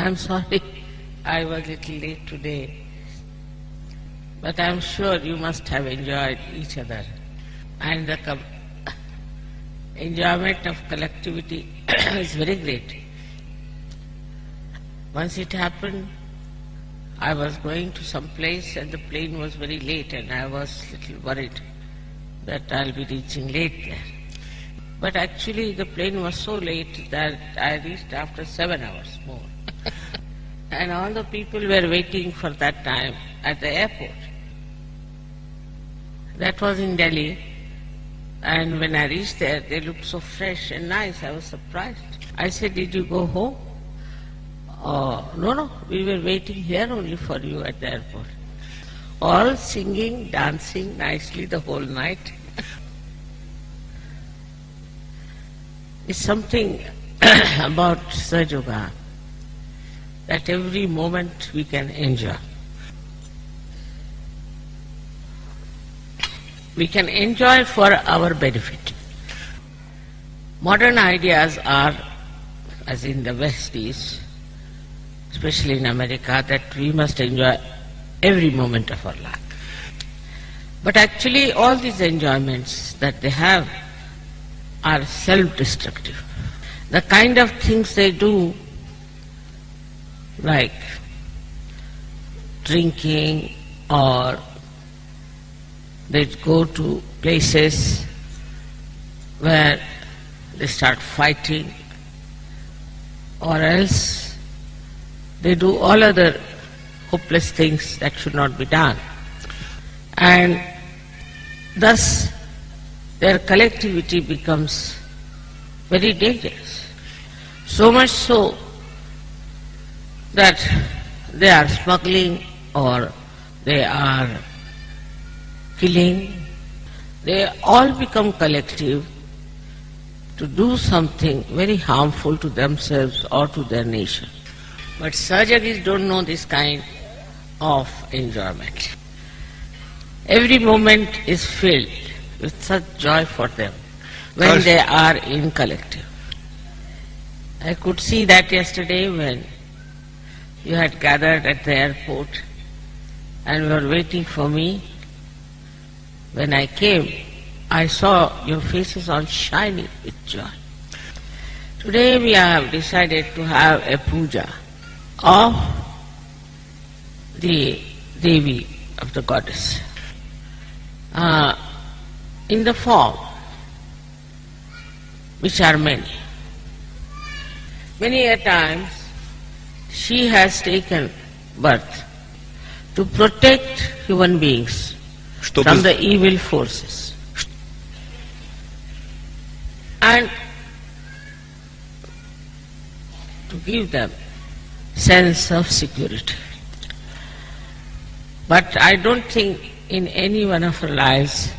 I'm sorry I was a little late today, but I'm sure you must have enjoyed each other. And the enjoyment of collectivity is very great. Once it happened, I was going to some place and the plane was very late and I was a little worried that I'll be reaching late there. But actually the plane was so late that I reached after 7 hours more. And all the people were waiting for that time at the airport. That was in Delhi. And when I reached there, they looked so fresh and nice. I was surprised. I said, did you go home? Oh, no, we were waiting here only for you at the airport. All singing, dancing nicely the whole night. It's something about Sahaja that every moment we can enjoy. We can enjoy for our benefit. Modern ideas are, as in the West is, especially in America, that we must enjoy every moment of our life. But actually all these enjoyments that they have are self-destructive. The kind of things they do, like drinking, or they go to places where they start fighting, or else they do all other hopeless things that should not be done. And thus their collectivity becomes very dangerous. So much so that they are smuggling or they are killing. They all become collective to do something very harmful to themselves or to their nation. But Sahajagis don't know this kind of enjoyment. Every moment is filled with such joy for them when they are in collective. I could see that yesterday when you had gathered at the airport and were waiting for me. When I came, I saw your faces all shining with joy. Today we have decided to have a puja of the Devi, of the goddess, in the form which are many. Many a times she has taken birth to protect human beings from the evil forces and to give them sense of security. But I don't think in any one of her lives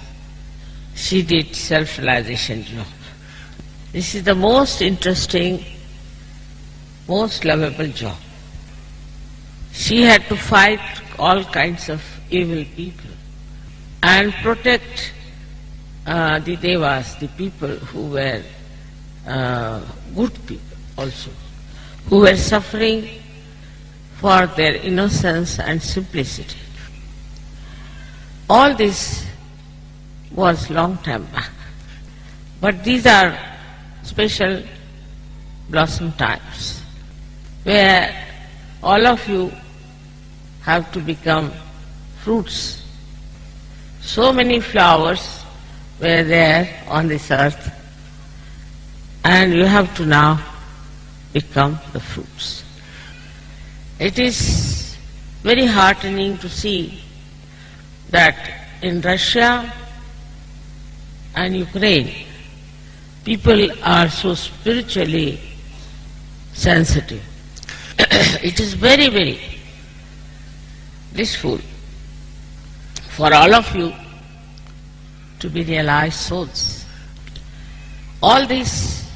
she did self-realization job. This is the most interesting, most lovable job. She had to fight all kinds of evil people and protect the devas, the people who were good people also, who were suffering for their innocence and simplicity. All this was long time back. But these are special blossom times where all of you have to become fruits. So many flowers were there on this earth, and you have to now become the fruits. It is very heartening to see that in Russia and Ukraine, people are so spiritually sensitive. It is very, very blissful for all of you to be realized souls. All this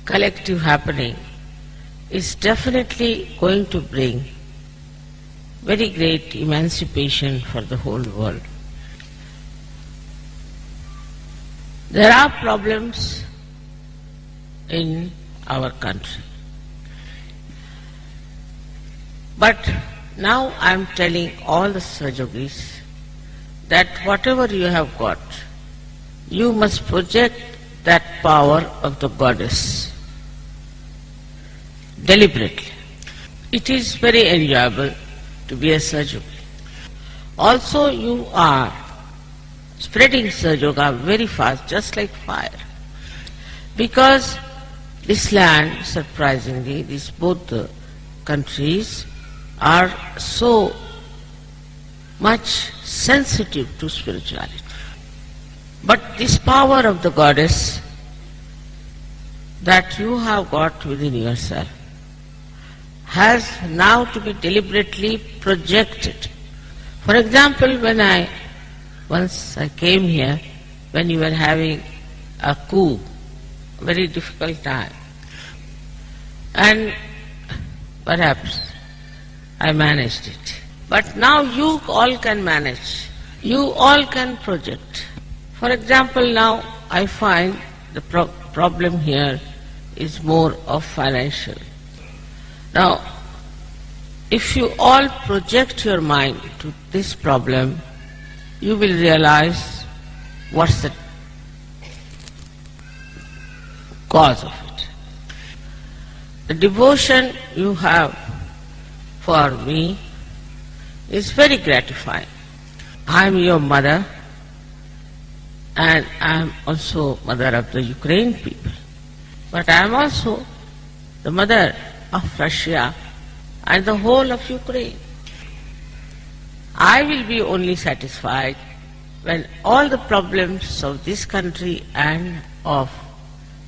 collective happening is definitely going to bring very great emancipation for the whole world. There are problems in our country. But now I am telling all the Sahajogis that whatever you have got, you must project that power of the goddess deliberately. It is very enjoyable to be a Sahajogi. Also you are spreading Sahajoga very fast, just like fire. Because this land, surprisingly, these both the countries are so much sensitive to spirituality. But this power of the goddess that you have got within yourself has now to be deliberately projected. For example, once I came here, when you were having a coup, very difficult time, and perhaps I managed it. But now you all can manage. You all can project. For example, now I find the problem here is more of financial. Now, if you all project your mind to this problem, you will realize what's the cause of it. The devotion you have for me is very gratifying. I am your mother, and I am also mother of the Ukraine people. But I am also the mother of Russia and the whole of Ukraine. I will be only satisfied when all the problems of this country and of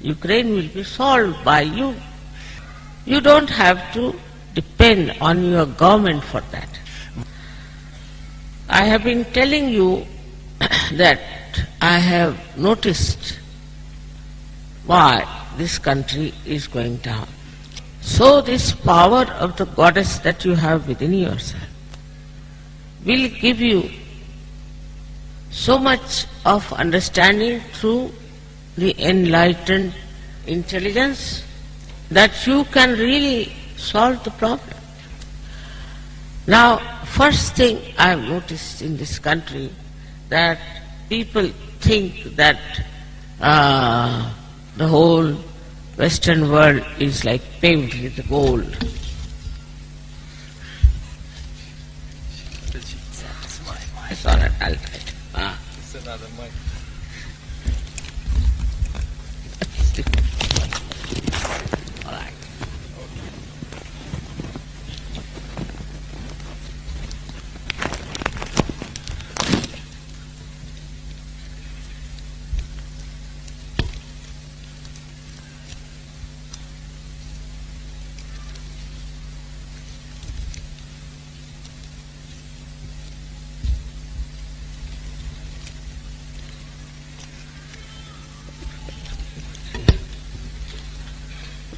Ukraine will be solved by you. You don't have to depend on your government for that. I have been telling you that I have noticed why this country is going down. So this power of the goddess that you have within yourself will give you so much of understanding through the enlightened intelligence that you can really solve the problem. Now, first thing I have noticed in this country that people think that the whole Western world is like paved with gold. It's all right, I'll try it. It's another mic. All right.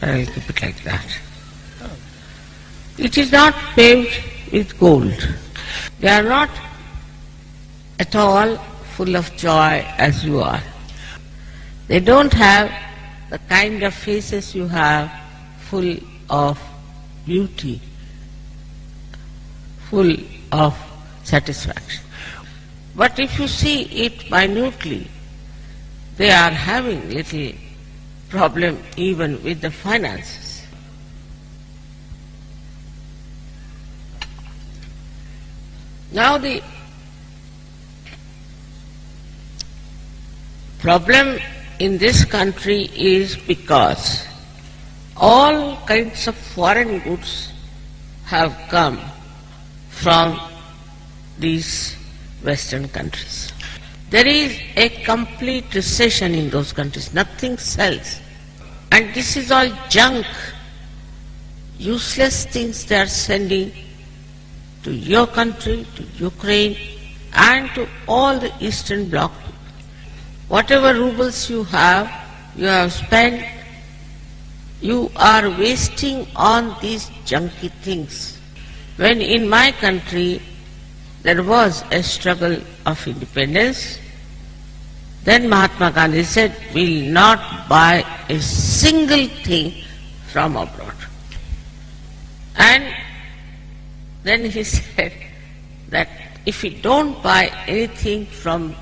I'll keep it like that. It is not paved with gold. They are not at all full of joy as you are. They don't have the kind of faces you have, full of beauty, full of satisfaction. But if you see it minutely, they are having little problem even with the finances. Now the problem in this country is because all kinds of foreign goods have come from these Western countries. There is a complete recession in those countries. Nothing sells. And this is all junk, useless things they are sending to your country, to Ukraine, and to all the Eastern Bloc. Whatever rubles you have spent, you are wasting on these junky things. When in my country there was a struggle of independence, then Mahatma Gandhi said, we'll not buy a single thing from abroad. And Then he said that if we don't buy anything from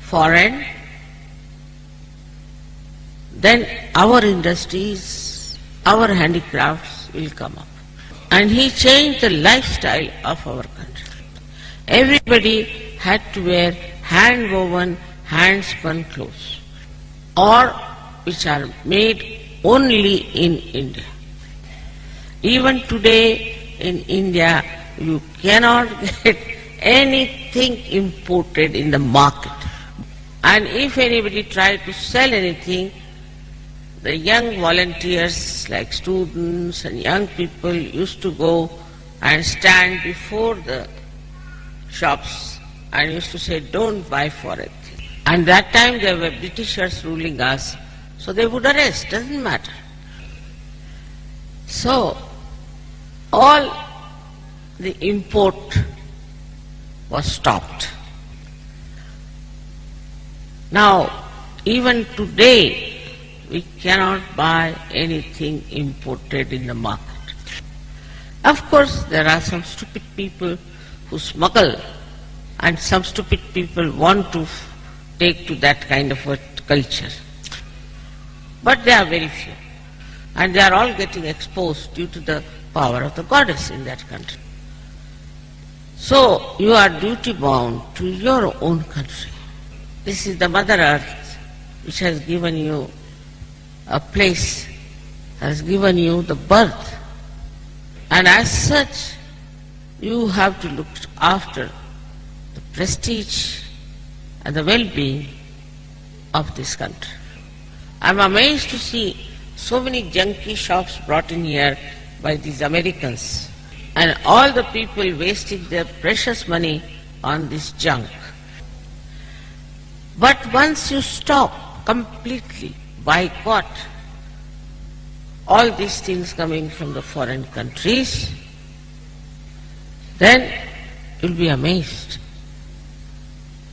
foreign, then our industries, our handicrafts will come up. And he changed the lifestyle of our country. Everybody had to wear hand-woven, hand-spun clothes, or which are made only in India. Even today in India, you cannot get anything imported in the market. And if anybody tried to sell anything, the young volunteers like students and young people used to go and stand before the shops and used to say, don't buy for it. And that time there were Britishers ruling us, so they would arrest, doesn't matter. So all the import was stopped. Now, even today, we cannot buy anything imported in the market. Of course, there are some stupid people who smuggle, and some stupid people want to take to that kind of a culture. But they are very few, and they are all getting exposed due to the power of the goddess in that country. So, you are duty bound to your own country. This is the Mother Earth which has given you a place, has given you the birth. And as such, you have to look after the prestige and the well-being of this country. I am amazed to see so many junky shops brought in here by these Americans, and all the people wasting their precious money on this junk. But once you stop completely, boycott all these things coming from the foreign countries, then you'll be amazed.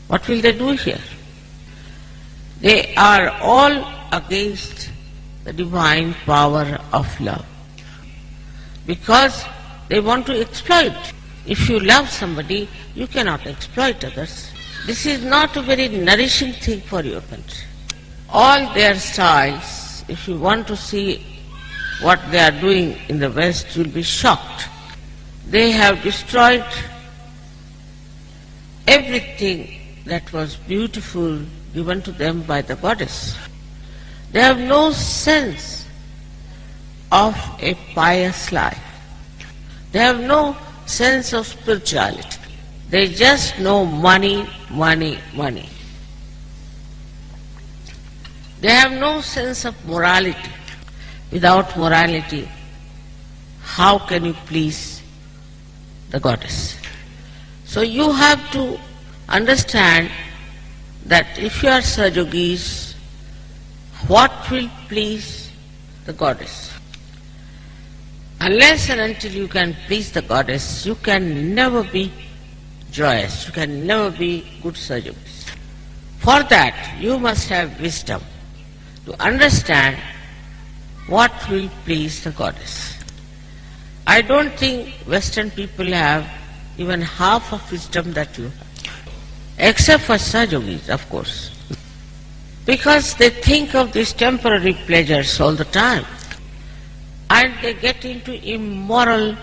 What will they do here? They are all against the divine power of love, because they want to exploit. If you love somebody, you cannot exploit others. This is not a very nourishing thing for your country. All their styles, if you want to see what they are doing in the West, you will be shocked. They have destroyed everything that was beautiful given to them by the goddess. They have no sense of a pious life. They have no sense of spirituality. They just know money, money, money. They have no sense of morality. Without morality, how can you please the goddess? So you have to understand that if you are Sajogis, what will please the goddess? Unless and until you can please the goddess, you can never be joyous, you can never be good Sajogis. For that, you must have wisdom to understand what will please the goddess. I don't think Western people have even half of wisdom that you have, except for Sajogis, of course, because they think of these temporary pleasures all the time, and they get into immoral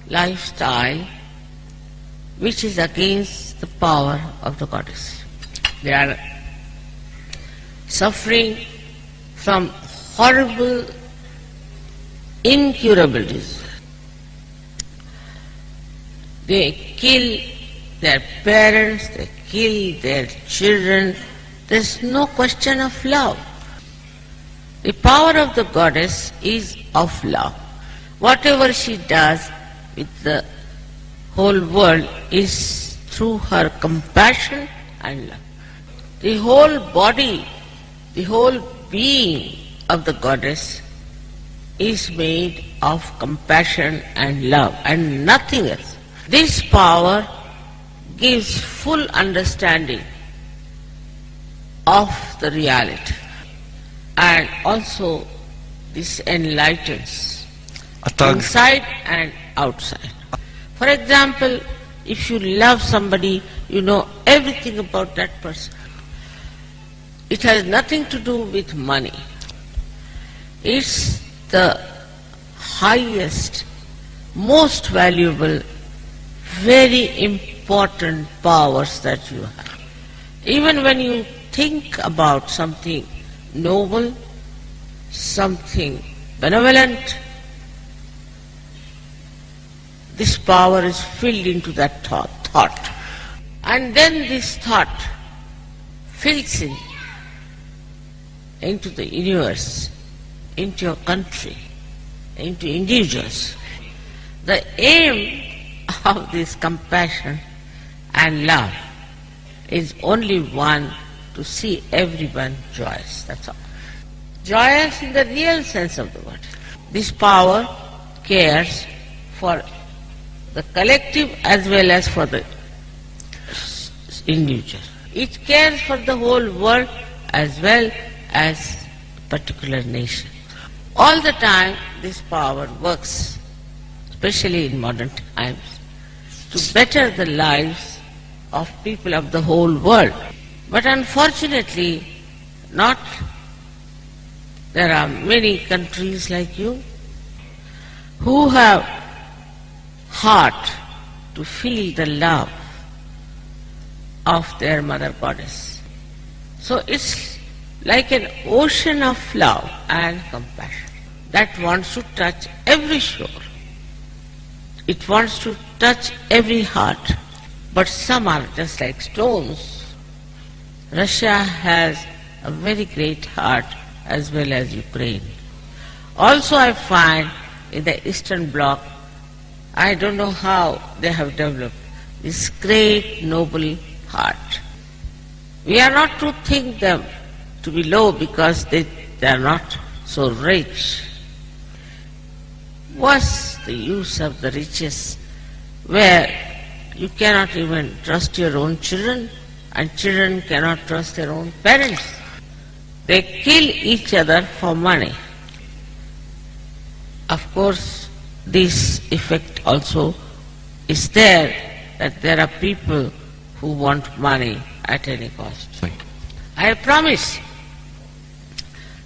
lifestyle which is against the power of the goddess. They are suffering from horrible, incurable disease. They kill their parents, they kill their children. There is no question of love. The power of the goddess is of love. Whatever she does with the whole world is through her compassion and love. The whole body, the whole being of the goddess is made of compassion and love and nothing else. This power gives full understanding of the reality, and also this enlightens inside and outside. For example, if you love somebody, you know everything about that person. It has nothing to do with money. It's the highest, most valuable, very important powers that you have. Even when you think about something noble, something benevolent, this power is filled into that thought. And then this thought fills into the universe, into your country, into individuals. The aim of this compassion and love is only one, to see everyone joyous, that's all. Joyous in the real sense of the word. This power cares for the collective as well as for the individual. It cares for the whole world as well as a particular nation. All the time this power works, especially in modern times, to better the lives of people of the whole world. But unfortunately, there are many countries like you who have heart to feel the love of their mother goddess. So it's like an ocean of love and compassion that wants to touch every shore. It wants to touch every heart. But some are just like stones. Russia has a very great heart as well as Ukraine. Also I find in the Eastern Bloc, I don't know how they have developed this great noble heart. We are not to think them to be low because they are not so rich. What's the use of the riches where you cannot even trust your own children and children cannot trust their own parents? They kill each other for money. Of course, this effect also is there, that there are people who want money at any cost. I promise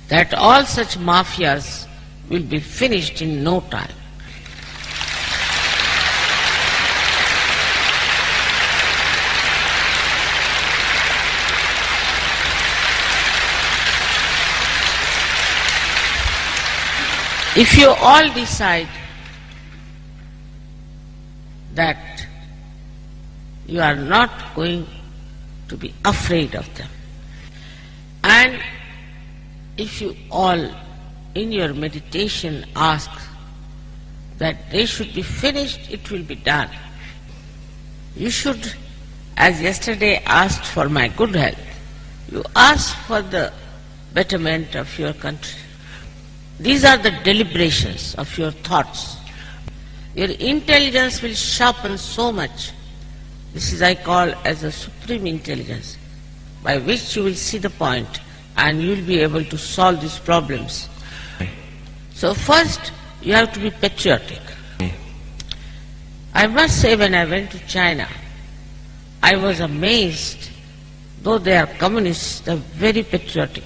that all such mafias will be finished in no time. If you all decide that you are not going to be afraid of them, and if you all in your meditation ask that they should be finished, it will be done. You should, as yesterday asked for my good health, you ask for the betterment of your country. These are the deliberations of your thoughts. Your intelligence will sharpen so much. This is I call as a supreme intelligence, by which you will see the point and you will be able to solve these problems. So first, you have to be patriotic. I must say, when I went to China, I was amazed. Though they are communists, they are very patriotic.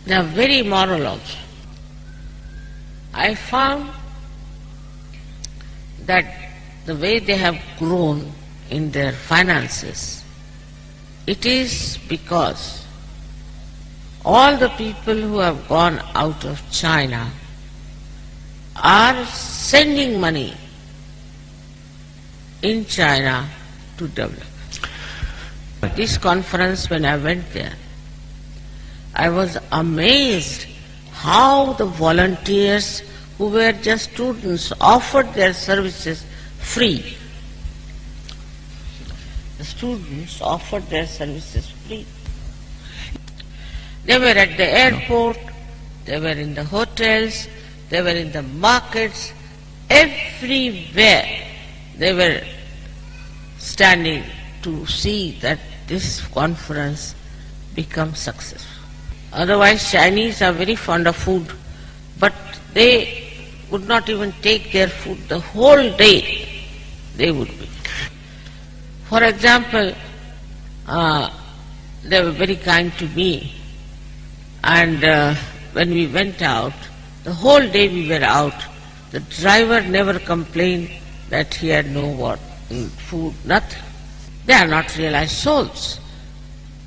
They are very moral also. I found that the way they have grown in their finances, it is because all the people who have gone out of China are sending money in China to develop. This conference, when I went there, I was amazed how the volunteers who were just students offered their services free. The students offered their services free. They were at the airport, they were in the hotels, they were in the markets, everywhere they were standing to see that this conference becomes successful. Otherwise, Chinese are very fond of food, but they could not even take their food the whole day. They would be. For example, they were very kind to me, and when we went out, the whole day we were out, the driver never complained that he had no food, nothing. They are not realized souls.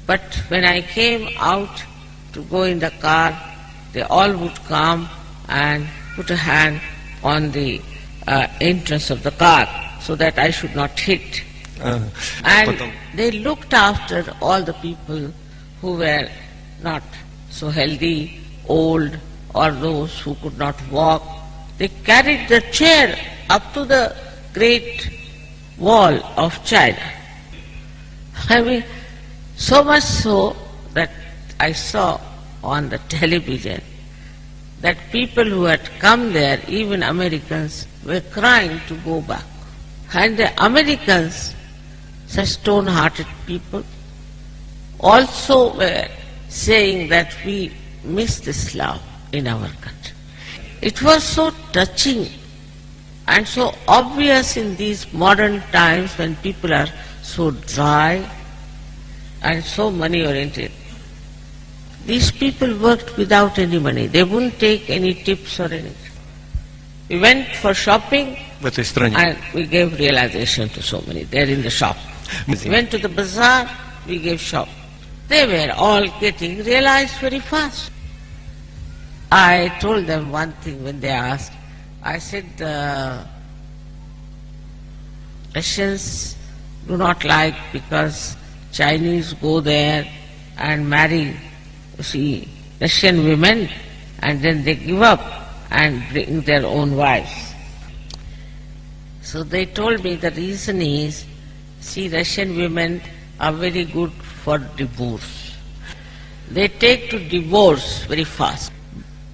But when I came out to go in the car, they all would come and put a hand on the entrance of the car so that I should not hit. And they looked after all the people who were not so healthy, old, or those who could not walk. They carried the chair up to the Great Wall of China. I mean, so much so that I saw on the television that people who had come there, even Americans, were crying to go back. And the Americans, such stone-hearted people, also were saying that we missed Islam in our country. It was so touching and so obvious in these modern times when people are so dry and so money-oriented. These people worked without any money. They wouldn't take any tips or anything. We went for shopping and we gave realization to so many. They're in the shop. We went to the bazaar, we gave shop. They were all getting realized very fast. I told them one thing when they asked. I said, Russians do not like because Chinese go there and marry, Russian women, and then they give up and bring their own wives. So they told me the reason is, Russian women are very good for divorce. They take to divorce very fast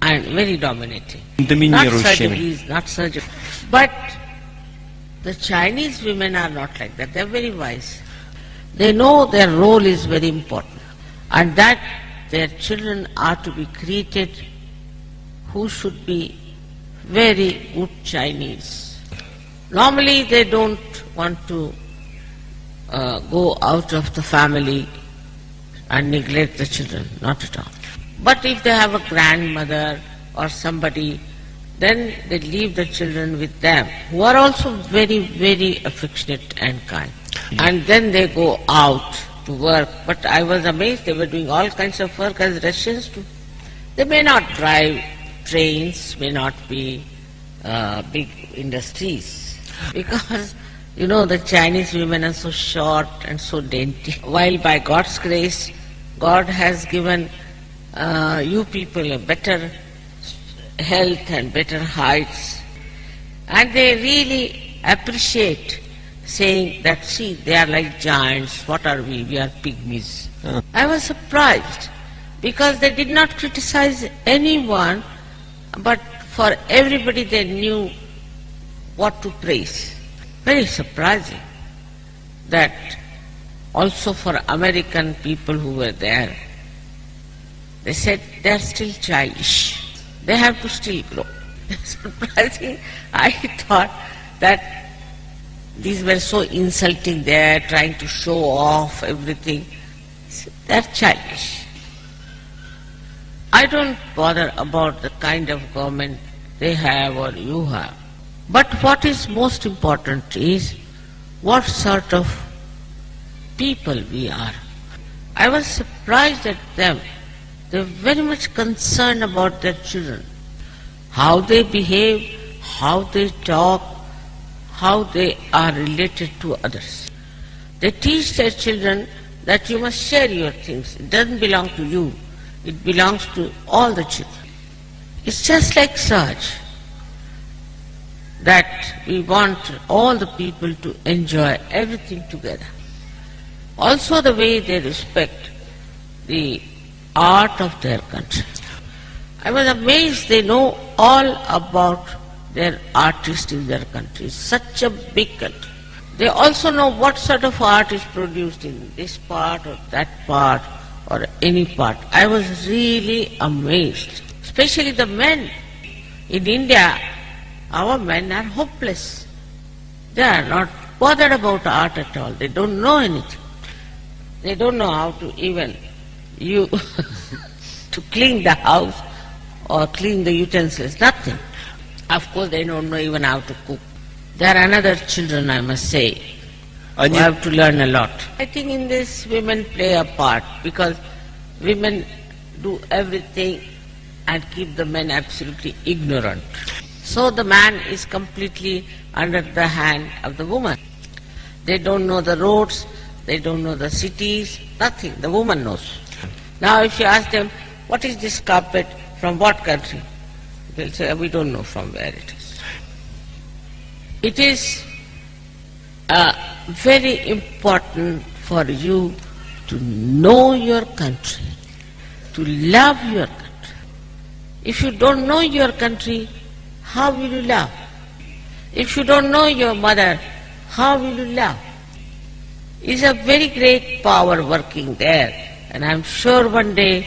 and very dominating. Not surgeries, not surgery. But the Chinese women are not like that. They are very wise. They know their role is very important and that their children are to be created who should be very good Chinese. Normally they don't want to go out of the family and neglect the children, not at all. But if they have a grandmother or somebody, then they leave the children with them, who are also very, very affectionate and kind. And then they go out to work. But I was amazed, they were doing all kinds of work as Russians do. They may not drive trains, may not be big industries, because the Chinese women are so short and so dainty. While by God's grace, God has given you people a better health and better heights. And they really appreciate saying that, see, they are like giants, what are we? We are pygmies. I was surprised because they did not criticize anyone, but for everybody they knew what to praise. Very surprising that also for American people who were there, they said they are still childish. They have to still grow. Surprising, I thought that these were so insulting. They are trying to show off everything. They are childish. I don't bother about the kind of government they have or you have. But what is most important is what sort of people we are. I was surprised at them. They were very much concerned about their children, how they behave, how they talk, how they are related to others. They teach their children that you must share your things. It doesn't belong to you. It belongs to all the children. It's just like such that we want all the people to enjoy everything together. Also the way they respect the art of their country. I was amazed they know all about their artists in their country. Such a big country. They also know what sort of art is produced in this part or that part or any part. I was really amazed. Especially the men. In India, Our men are hopeless. They are not bothered about art at all. They don't know anything. They don't know how to even to clean the house or clean the utensils, nothing. Of course, they don't know even how to cook. There are another children, I must say, who have to learn a lot. I think in this women play a part because women do everything and keep the men absolutely ignorant. So the man is completely under the hand of the woman. They don't know the roads, they don't know the cities, nothing. The woman knows. Now if you ask them, what is this carpet, from what country? They'll say, we don't know from where it is. It is very important for you to know your country, to love your country. If you don't know your country, how will you love? If you don't know your mother, how will you love? It's a very great power working there, and I'm sure one day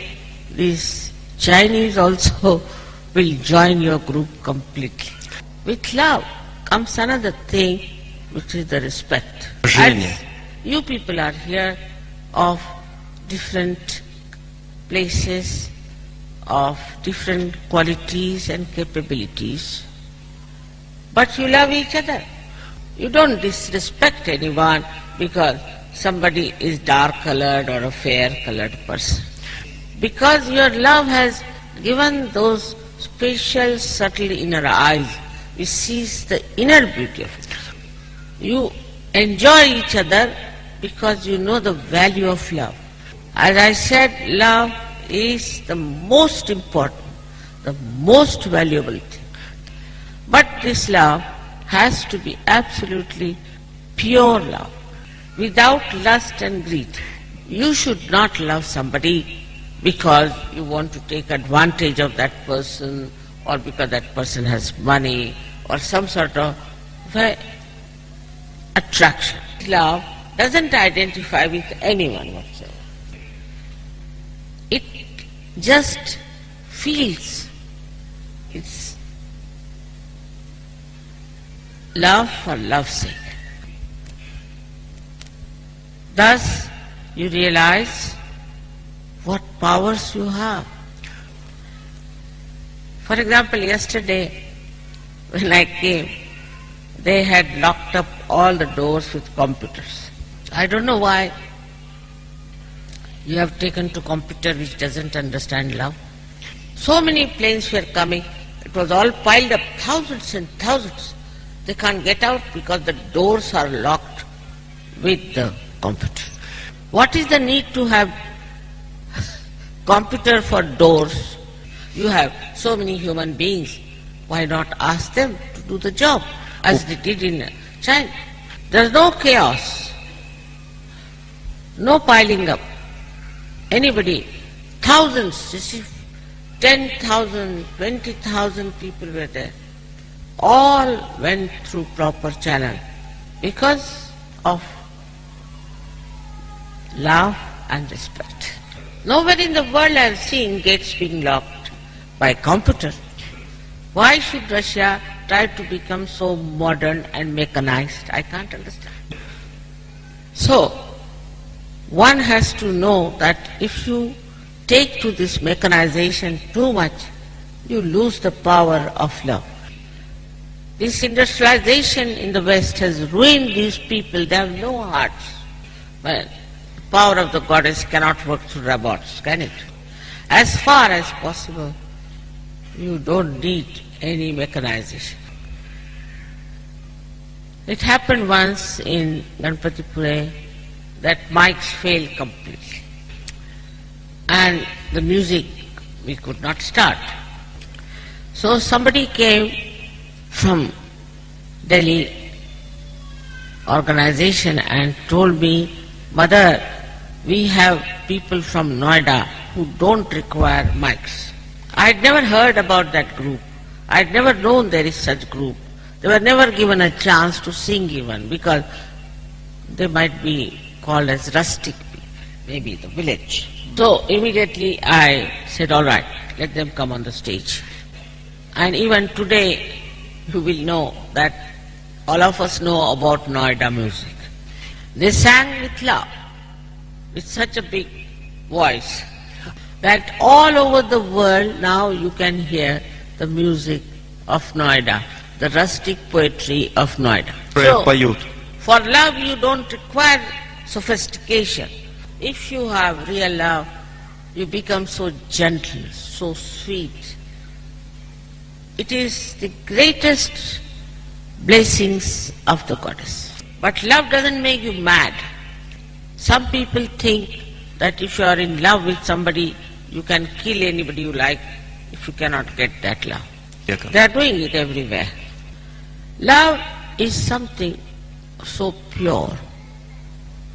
these Chinese also will join your group completely. With love comes another thing, which is the respect. As you people are here of different places, of different qualities and capabilities, but you love each other. You don't disrespect anyone because somebody is dark-colored or a fair-colored person. Because your love has given those special, subtle inner eyes which sees the inner beauty of it. You enjoy each other because you know the value of love. As I said, love is the most important, the most valuable thing. But this love has to be absolutely pure love, without lust and greed. You should not love somebody because you want to take advantage of that person or because that person has money or some sort of attraction. Love doesn't identify with anyone whatsoever. It just feels. It's love for love's sake. Thus, you realize what powers you have. For example, yesterday when I came, they had locked up all the doors with computers. I don't know why you have taken to computer which doesn't understand love. So many planes were coming, it was all piled up, thousands and thousands. They can't get out because the doors are locked with the computer. What is the need to have computer for doors? You have so many human beings. Why not ask them to do the job as they did in China? There's no chaos, no piling up. Anybody, thousands, you see, 10,000, 20,000 people were there. All went through proper channel because of love and respect. Nowhere in the world I have seen gates being locked by computer. Why should Russia try to become so modern and mechanized? I can't understand. So, one has to know that if you take to this mechanization too much, you lose the power of love. This industrialization in the West has ruined these people. They have no hearts. Well, the power of the goddess cannot work through robots, can it? As far as possible, you don't need any mechanization. It happened once in Ganpatipure that mics failed completely. And the music we could not start. So somebody came from Delhi organization and told me, Mother, we have people from Noida who don't require mics. I had never heard about that group. I had never known there is such group. They were never given a chance to sing even because they might be called as rustic, maybe the village. So immediately I said, all right, let them come on the stage. And even today you will know that all of us know about Noida music. They sang with love, with such a big voice, that all over the world now you can hear the music of Noida, the rustic poetry of Noida. So, for love you don't require sophistication. If you have real love, you become so gentle, so sweet. It is the greatest blessings of the goddess. But love doesn't make you mad. Some people think that if you are in love with somebody, you can kill anybody you like if you cannot get that love. They are doing it everywhere. Love is something so pure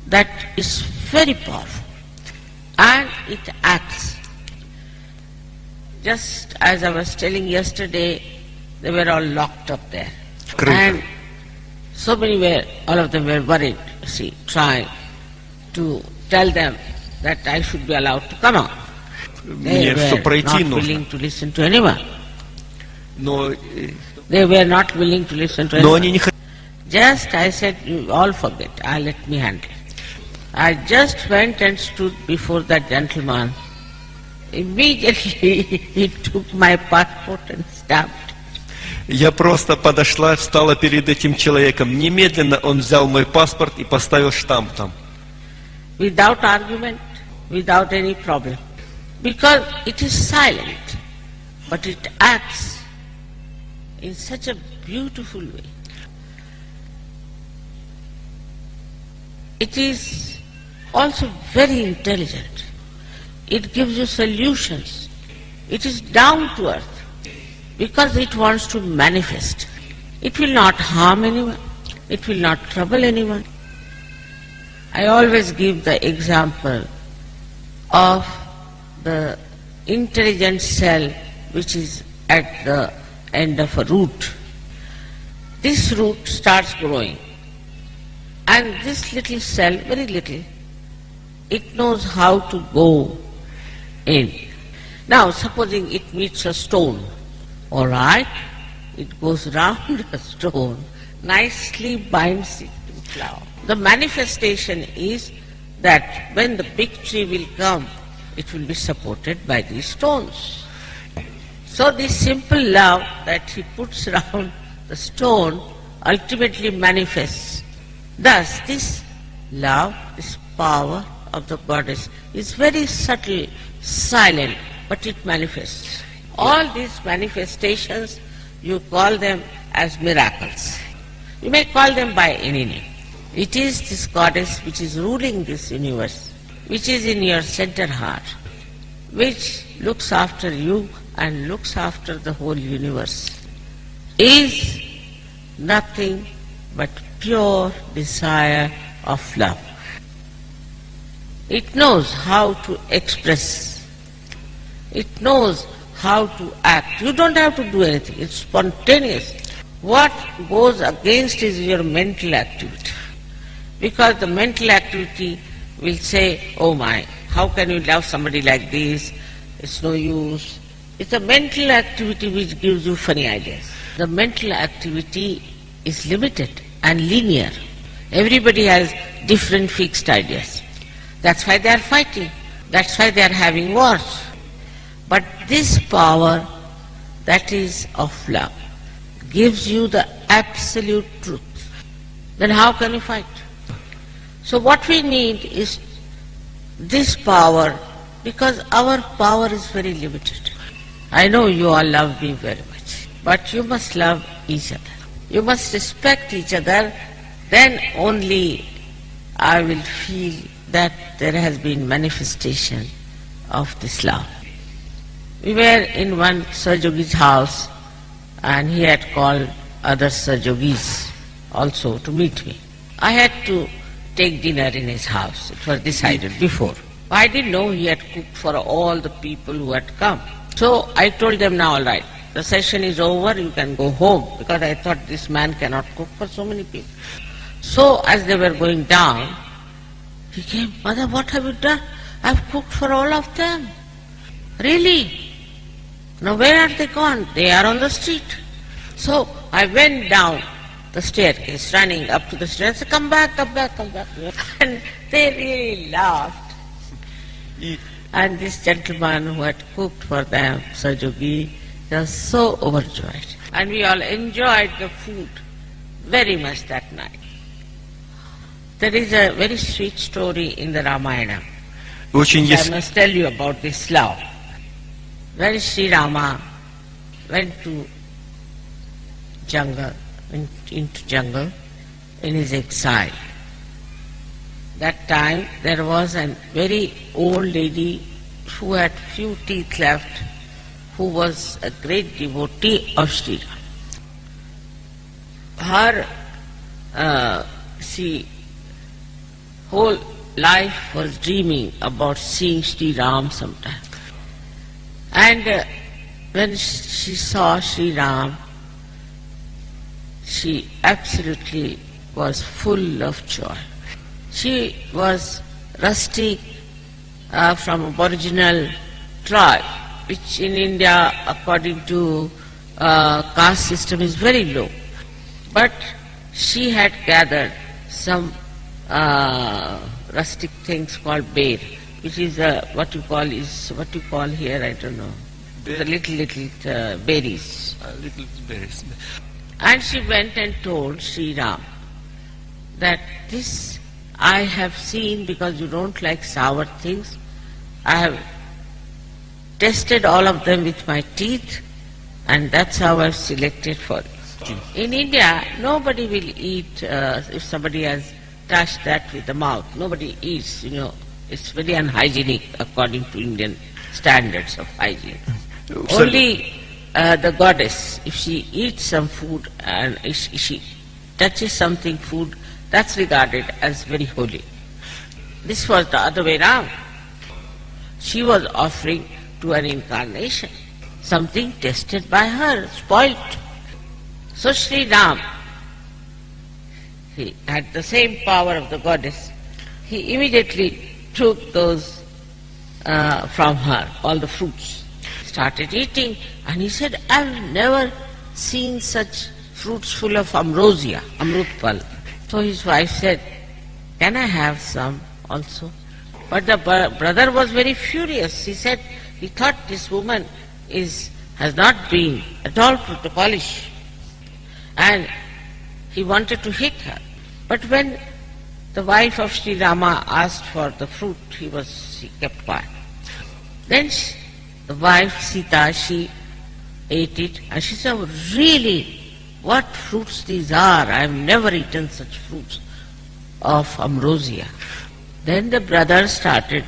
that is very powerful, and it acts. Just as I was telling yesterday, they were all locked up there. And so many were, all of them were worried, trying to tell them that I should be allowed to come out. They were not willing to listen to anyone. They were not willing to listen to anyone. Just I said, you all forget, let me handle it. I just went and stood before that gentleman. Immediately he took my passport and stamped. Я просто подошла, встала перед этим человеком. Немедленно он взял мой паспорт и поставил штамп там. Without argument, without any problem. Because it is silent, but it acts in such a beautiful way. It is also very intelligent. It gives you solutions. It is down to earth because it wants to manifest. It will not harm anyone. It will not trouble anyone. I always give the example of the intelligent cell which is at the end of a root. This root starts growing, and this little cell, very little, it knows how to go in. Now supposing it meets a stone, all right, it goes round a stone, nicely binds it to flower. The manifestation is that when the big tree will come, it will be supported by these stones. So this simple love that he puts round the stone ultimately manifests. Thus this love, this power of the goddess is very subtle, silent, but it manifests. All these manifestations, you call them as miracles. You may call them by any name. It is this goddess which is ruling this universe, which is in your center heart, which looks after you and looks after the whole universe, is nothing but pure desire of love. It knows how to express. It knows how to act. You don't have to do anything. It's spontaneous. What goes against is your mental activity. Because the mental activity will say, oh my, how can you love somebody like this? It's no use. It's a mental activity which gives you funny ideas. The mental activity is limited and linear. Everybody has different fixed ideas. That's why they are fighting. That's why they are having wars. But this power that is of love gives you the absolute truth. Then how can you fight? So what we need is this power, because our power is very limited. I know you all love me very much, but you must love each other. You must respect each other, then only I will feel that there has been manifestation of this love. We were in one Sahajogi's house, and he had called other Sahajogis also to meet me. I had to take dinner in his house. It was decided before. I didn't know he had cooked for all the people who had come. So I told them, now all right, the session is over, you can go home, because I thought this man cannot cook for so many people. So as they were going down, he came, Mother, what have you done? I've cooked for all of them. Really? Now where are they gone? They are on the street. So I went down the staircase, running up to the stairs, come back, come back, come back. And they really laughed. И And this gentleman who had cooked for them, Sajogi, was so overjoyed. And we all enjoyed the food very much that night. There is a very sweet story in the Ramayana. очень I есть must tell you about this love. When Sri Rama went to jungle, into jungle in his exile, that time there was a very old lady who had few teeth left, who was a great devotee of Sri Rama. Her whole life was dreaming about seeing Sri Ram sometime. And when she saw Sri Ram, she absolutely was full of joy. She was rustic from aboriginal tribe, which in India, according to caste system, is very low. But she had gathered some rustic things called bear, which is what you call here, I don't know, the little berries. little berries. And she went and told Sri Ram that this I have seen, because you don't like sour things, I have tested all of them with my teeth, and that's how I've selected for you. In India, nobody will eat if somebody has touched that with the mouth. Nobody eats, It's very unhygienic according to Indian standards of hygiene. Only the goddess, if she eats some food and if she touches something food, that's regarded as very holy. This was the other way round. She was offering to an incarnation something tested by her, spoilt. So Sri Ram, he had the same power of the goddess. He immediately took those from her, all the fruits, started eating, and he said, I've never seen such fruits full of ambrosia, amrutpal. So his wife said, can I have some also? But the brother was very furious. He said, he thought this woman has not been at all to polish, and he wanted to hit her. But when the wife of Sri Rama asked for the fruit, he kept quiet. Then the wife Sita, she ate it, and she said, really, what fruits these are? I have never eaten such fruits of ambrosia. Then the brother started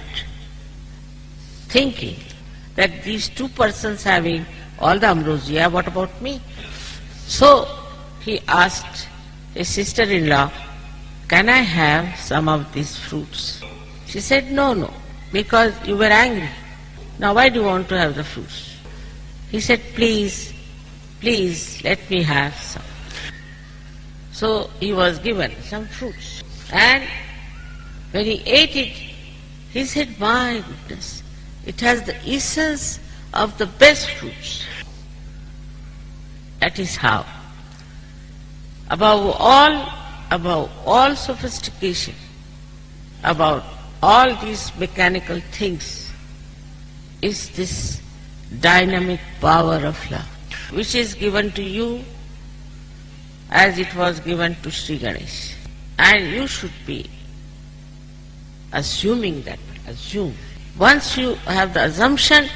thinking that these two persons having all the ambrosia, what about me? So he asked his sister-in-law, can I have some of these fruits? She said, no, because you were angry. Now why do you want to have the fruits? He said, please, let me have some. So he was given some fruits. And when he ate it, he said, my goodness, it has the essence of the best fruits. That is how. Above all sophistication, about all these mechanical things, is this dynamic power of love, which is given to you as it was given to Sri Ganesh. And you should be assuming that. Once you have the assumption,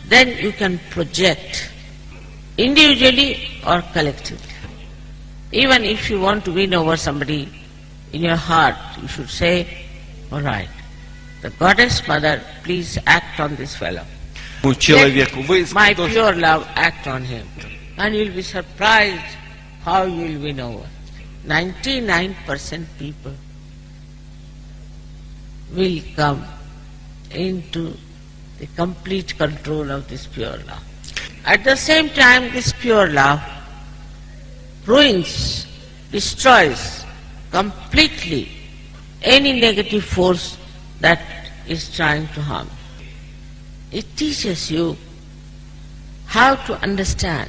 then you can project individually or collectively. Even if you want to win over somebody in your heart, you should say, all right, the Goddess Mother, please act on this fellow. Let my pure love act on him. And you'll be surprised how you'll win over. 99% people will come into the complete control of this pure love. At the same time, this pure love ruins, destroys completely any negative force that is trying to harm you. It teaches you how to understand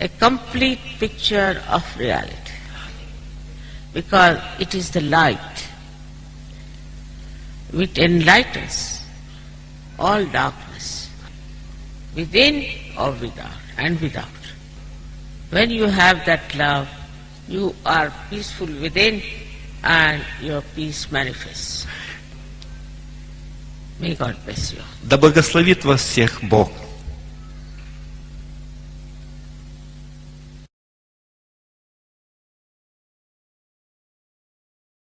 a complete picture of reality. Because it is the light which enlightens all darkness, within or without, and without. When you have that love, you are peaceful within and your peace manifests. May God bless you. Да благословит вас всех Бог.